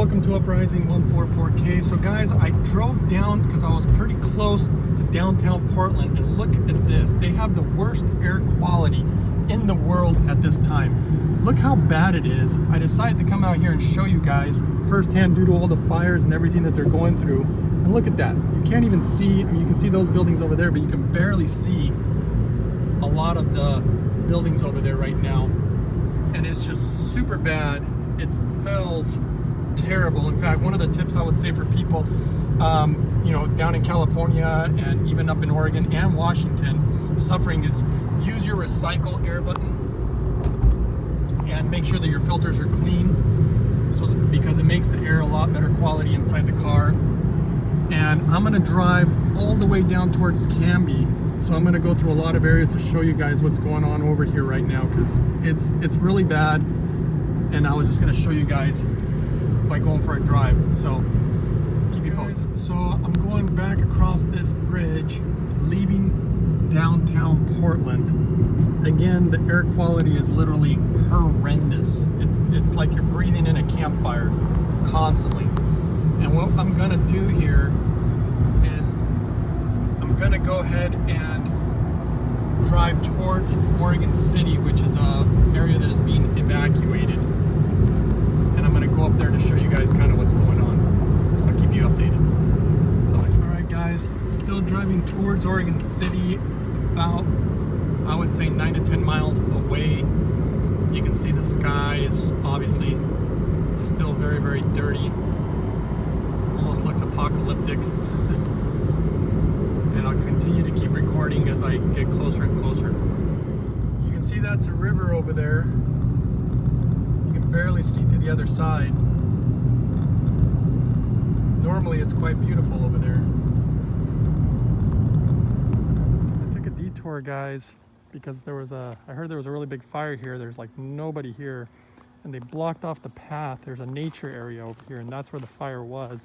welcome to Uprising 144K. So guys, I drove down because I was pretty close to downtown Portland, and look at this. They have the worst air quality in the world at this time. Look how bad it is. I decided to come out here and show you guys firsthand due to all the fires and everything that they're going through. And look at that. You can't even see, I mean, you can see those buildings over there, but you can barely see a lot of the buildings over there right now. And it's just super bad. It smells terrible. In fact, one of the tips I would say for people, you know, down in California and even up in Oregon and Washington suffering is use your recycle air button and make sure that your filters are clean, so that, because it makes the air a lot better quality inside the car. And I'm going to drive all the way down towards Canby, so I'm going to go through a lot of areas to show you guys what's going on over here right now, because it's really bad. And I was just going to show you guys by going for a drive, so keep you posted. So I'm going back across this bridge, leaving downtown Portland. Again, the air quality is literally horrendous. It's like you're breathing in a campfire constantly. And what I'm gonna do here is I'm gonna go ahead and drive towards Oregon City, which is an area that is being evacuated. And I'm gonna go up there to show you guys kind of what's going on. So I'll keep you updated. Alright guys, still driving towards Oregon City, about, I would say 9 to 10 miles away. You can see the sky is obviously still very, very dirty. Almost looks apocalyptic. And I'll continue to keep recording as I get closer and closer. You can see that's a river over there. You can barely see to the other side. Normally it's quite beautiful over there. I took a detour, guys, because I heard there was a really big fire here. There's like nobody here, and they blocked off the path. There's a nature area over here, and that's where the fire was.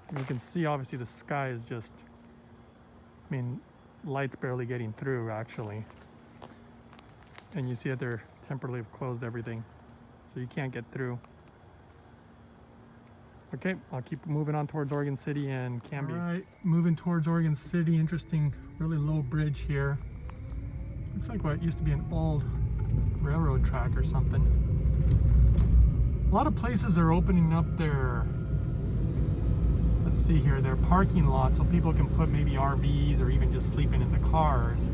And you can see obviously the sky is just, I mean, light's barely getting through actually. And you see that they're temporarily closed everything, so you can't get through. Okay, I'll keep moving on towards Oregon City and Canby. All right, moving towards Oregon City. Interesting, really low bridge here. Looks like what used to be an old railroad track or something. A lot of places are opening up their, let's see here, their parking lots so people can put maybe RVs or even just sleeping in the cars.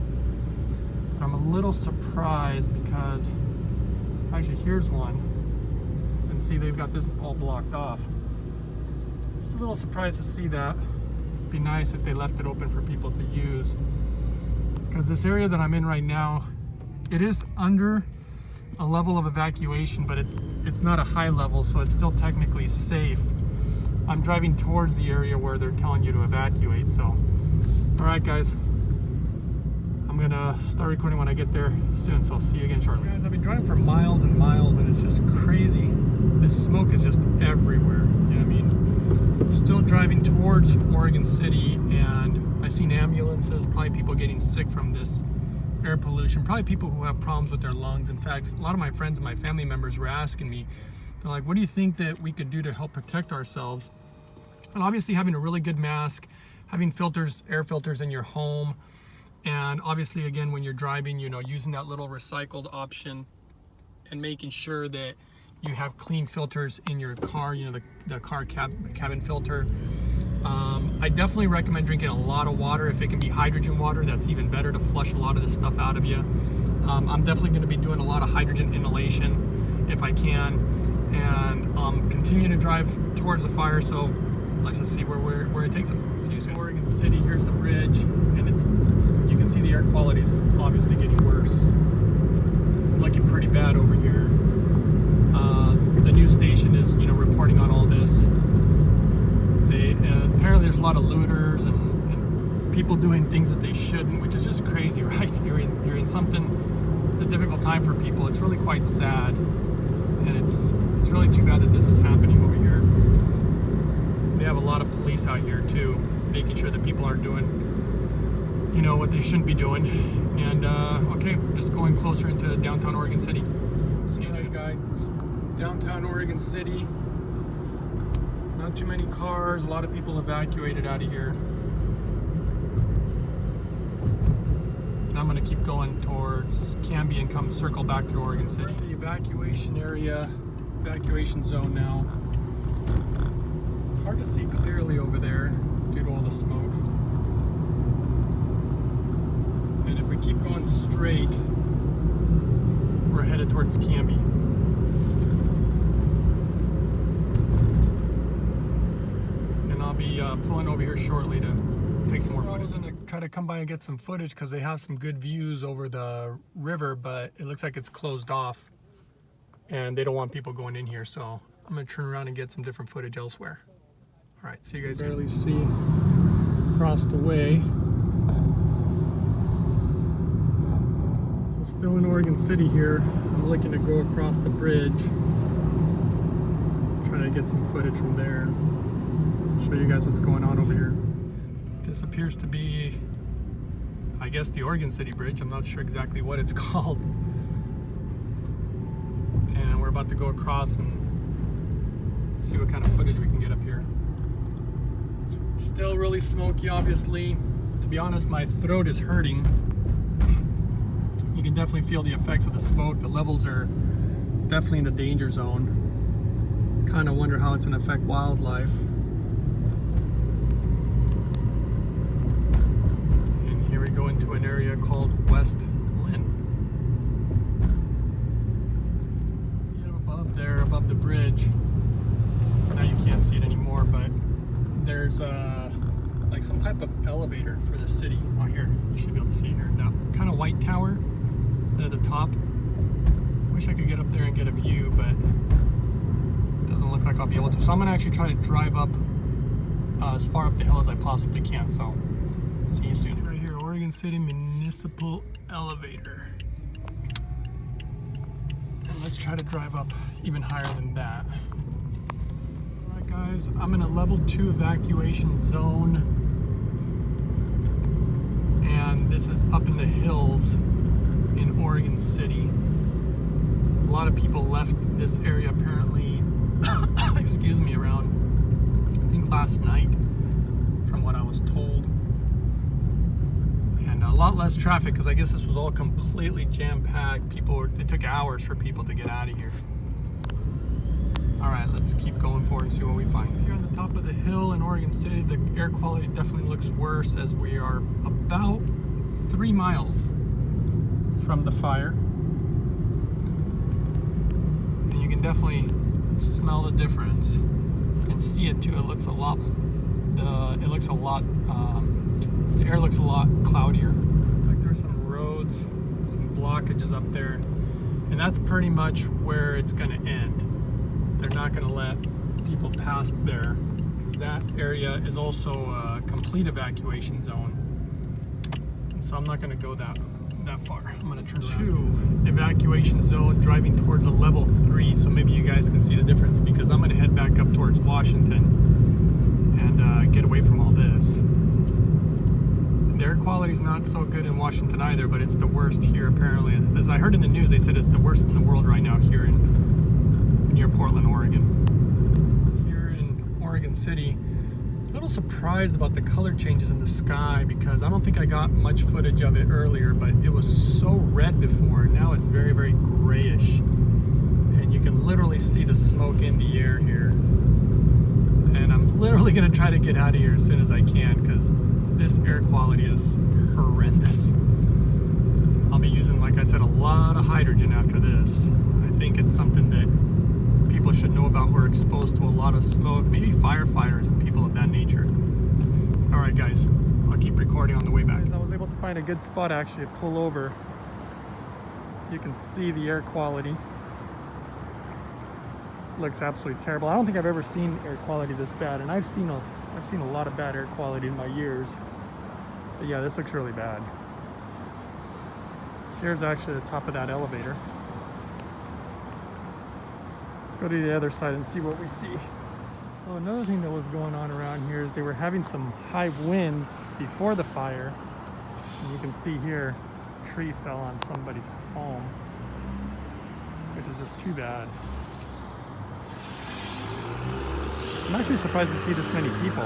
But I'm a little surprised because, actually here's one, and see they've got this all blocked off. Just a little surprised to see that. It'd be nice if they left it open for people to use, because this area that I'm in right now, it is under a level of evacuation, but it's not a high level, so it's still technically safe. I'm driving towards the area where they're telling you to evacuate. So, all right guys, I'm gonna start recording when I get there soon, so I'll see you again shortly. Guys, I've been driving for miles and miles, and it's just crazy. This smoke is just everywhere. You know what I mean? Still driving towards Oregon City, and I've seen ambulances, probably people getting sick from this air pollution, probably people who have problems with their lungs. In fact, a lot of my friends and my family members were asking me, they're like, what do you think that we could do to help protect ourselves? And obviously having a really good mask, having filters, air filters in your home, and obviously again when you're driving, you know, using that little recycled option and making sure that you have clean filters in your car, you know, the car cabin filter. I definitely recommend drinking a lot of water. If it can be hydrogen water, that's even better to flush a lot of this stuff out of you. I'm definitely going to be doing a lot of hydrogen inhalation if I can, and continue to drive towards the fire. So let's just see where it takes us. See you soon. Oregon City, here's the bridge, and you can see the air quality is obviously getting worse. It's looking pretty bad over here. The news station is, you know, reporting on all this. Apparently there's a lot of looters and people doing things that they shouldn't, which is just crazy, right? You're in something, a difficult time for people. It's really quite sad, and it's really too bad that this is happening over here. They have a lot of police out here too, making sure that people aren't doing, you know, what they shouldn't be doing. And okay, we're just going closer into downtown Oregon City. See you soon, guys. Downtown Oregon City. Not too many cars, a lot of people evacuated out of here. And I'm gonna keep going towards Canby and come circle back through Oregon City. The evacuation area, evacuation zone now. It's hard to see clearly over there due to all the smoke. And if we keep going straight, we're headed towards Canby. And I'll be pulling over here shortly to take some more footage. I was gonna try to come by and get some footage because they have some good views over the river, but it looks like it's closed off and they don't want people going in here, so I'm gonna turn around and get some different footage elsewhere. All right, see you guys. Barely see across the way. So still in Oregon City here. I'm looking to go across the bridge, trying to get some footage from there. Show you guys what's going on over here. This appears to be, I guess, the Oregon City Bridge. I'm not sure exactly what it's called. And we're about to go across and see what kind of footage we can get up here. It's still really smoky, obviously. To be honest, my throat is hurting. You can definitely feel the effects of the smoke. The levels are definitely in the danger zone. Kind of wonder how it's going to affect wildlife. Go into an area called West Lynn. See it above there, above the bridge. Now you can't see it anymore, but there's like some type of elevator for the city. Oh, here, you should be able to see it here. That kind of white tower at the top. Wish I could get up there and get a view, but it doesn't look like I'll be able to. So I'm gonna actually try to drive up as far up the hill as I possibly can. So see you soon. Right here, Oregon City Municipal Elevator. And let's try to drive up even higher than that. Alright guys, I'm in a level 2 evacuation zone. And this is up in the hills in Oregon City. A lot of people left this area apparently, excuse me, around, I think last night, from what I was told. And a lot less traffic because I guess this was all completely jam-packed. It took hours for people to get out of here. All right, let's keep going forward and see what we find. Here on the top of the hill in Oregon City, the air quality definitely looks worse as we are about 3 miles from the fire. And you can definitely smell the difference and see it too. It looks a lot, the air looks a lot cloudier. It's like there's some roads, some blockages up there, and that's pretty much where it's gonna end. They're not gonna let people pass there. That area is also a complete evacuation zone. And so I'm not gonna go that far. I'm gonna turn around. 2 evacuation zone, driving towards a level 3, so maybe you guys can see the difference because I'm gonna head back up towards Washington and get away from all this. The air quality is not so good in Washington either, but it's the worst here apparently. As I heard in the news, they said it's the worst in the world right now here near Portland, Oregon. Here in Oregon City, a little surprised about the color changes in the sky because I don't think I got much footage of it earlier, but it was so red before. Now it's very, very grayish. And you can literally see the smoke in the air here. And I'm literally gonna try to get out of here as soon as I can because this air quality is horrendous. I'll be using, like I said, a lot of hydrogen after this. I think it's something that people should know about who are exposed to a lot of smoke, maybe firefighters and people of that nature. All right, guys, I'll keep recording on the way back. I was able to find a good spot actually to pull over. You can see the air quality. Looks absolutely terrible. I don't think I've ever seen air quality this bad, and I've seen a lot of bad air quality in my years. But yeah, this looks really bad. Here's actually the top of that elevator. Let's go to the other side and see what we see. So another thing that was going on around here is they were having some high winds before the fire. And you can see here, a tree fell on somebody's home, which is just too bad. I'm actually surprised to see this many people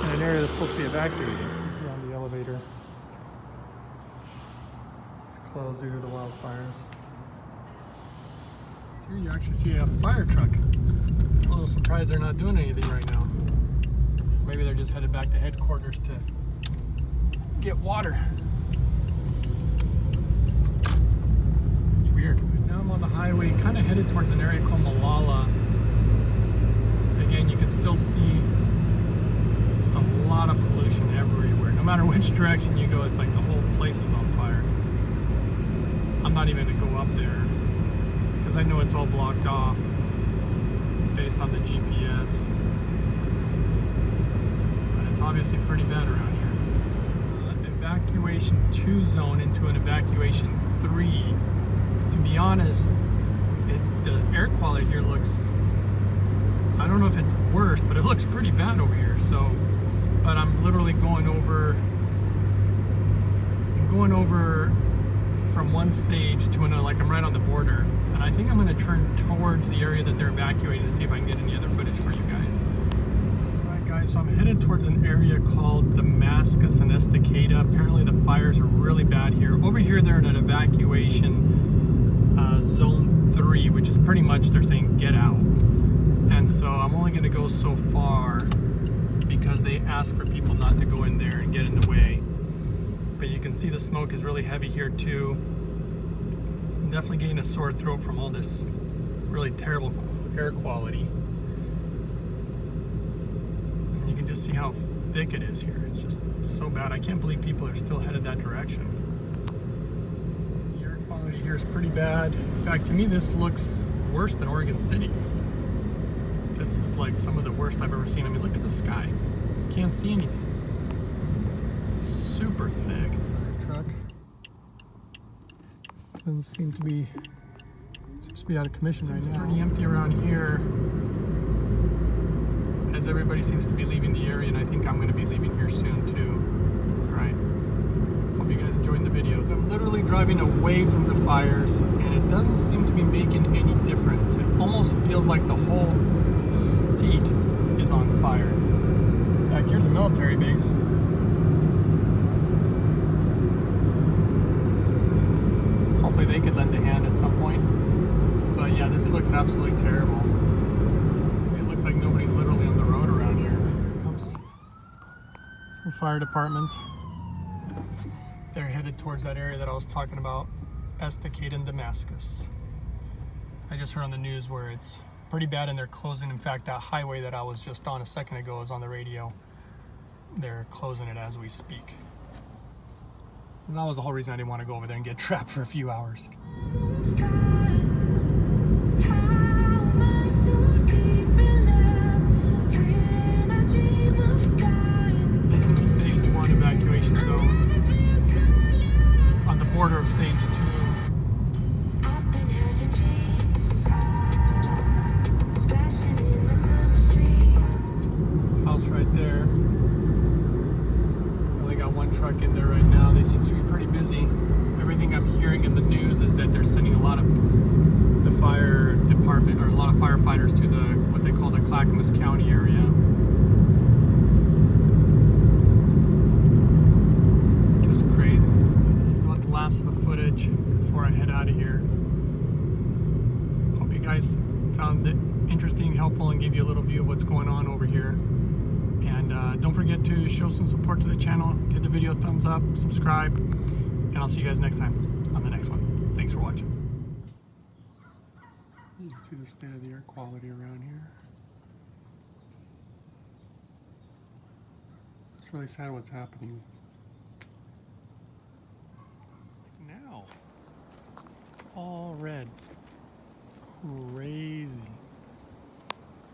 in an area that's supposed to be evacuated. So on the elevator. It's closed due to the wildfires. So here you actually see a fire truck. I'm a little surprised they're not doing anything right now. Maybe they're just headed back to headquarters to get water. It's weird. Now I'm on the highway, kind of headed towards an area called Malala. Again, you can still see just a lot of pollution everywhere. No matter which direction you go, it's like the whole place is on fire. I'm not even going to go up there because I know it's all blocked off based on the GPS. But it's obviously pretty bad around here. Evacuation 2 zone into an evacuation 3. To be honest, the air quality here looks, I don't know if it's worse, but it looks pretty bad over here. So, but I'm literally going over from one stage to another, like I'm right on the border. And I think I'm going to turn towards the area that they're evacuating to see if I can get any other footage for you guys. Alright guys, so I'm headed towards an area called Damascus and Estacada. Apparently the fires are really bad here. Over here they're in an evacuation zone 3, which is pretty much they're saying get out. And so I'm only going to go so far because they ask for people not to go in there and get in the way. But you can see the smoke is really heavy here too. I'm definitely getting a sore throat from all this really terrible air quality. And you can just see how thick it is here. It's just so bad. I can't believe people are still headed that direction. The air quality here is pretty bad. In fact, to me this looks worse than Oregon City. This is like some of the worst I've ever seen. I mean, look at the sky. Can't see anything. Super thick. Truck doesn't seems to be out of commission right now. It's pretty empty around here, as everybody seems to be leaving the area, and I think I'm going to be leaving here soon too. All right. Hope you guys enjoyed the videos. I'm literally driving away from the fires, and it doesn't seem to be making any difference. It almost feels like the whole state is on fire. In fact, here's a military base. Hopefully they could lend a hand at some point. But yeah, this looks absolutely terrible. See, it looks like nobody's literally on the road around here. Here comes some fire departments. They're headed towards that area that I was talking about, Estacada and Damascus. I just heard on the news where it's pretty bad and they're closing. In fact, that highway that I was just on a second ago is on the radio. They're closing it as we speak. And that was the whole reason I didn't want to go over there and get trapped for a few hours. This is a stage 1 evacuation zone on the border of stage 2. House right there. Only got one truck in there right now. They seem to be pretty busy. Everything I'm hearing in the news is that they're sending a lot of the fire department, or a lot of firefighters to the what they call the Clackamas County area. Just crazy. This is about the last of the footage before I head out of here. Hope you guys found it interesting, helpful, and gave you a little view of what's going on over here. And don't forget to show some support to the channel, give the video a thumbs up, subscribe, and I'll see you guys next time on the next one. Thanks for watching. You can see the state of the air quality around here. It's really sad what's happening. Now, it's all red. Crazy.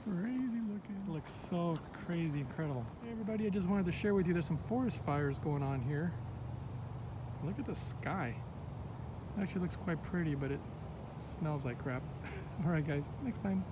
Crazy looking. It looks so crazy incredible. Hey everybody, I just wanted to share with you there's some forest fires going on here. Look at the sky. It actually looks quite pretty, but it smells like crap. Alright guys, next time.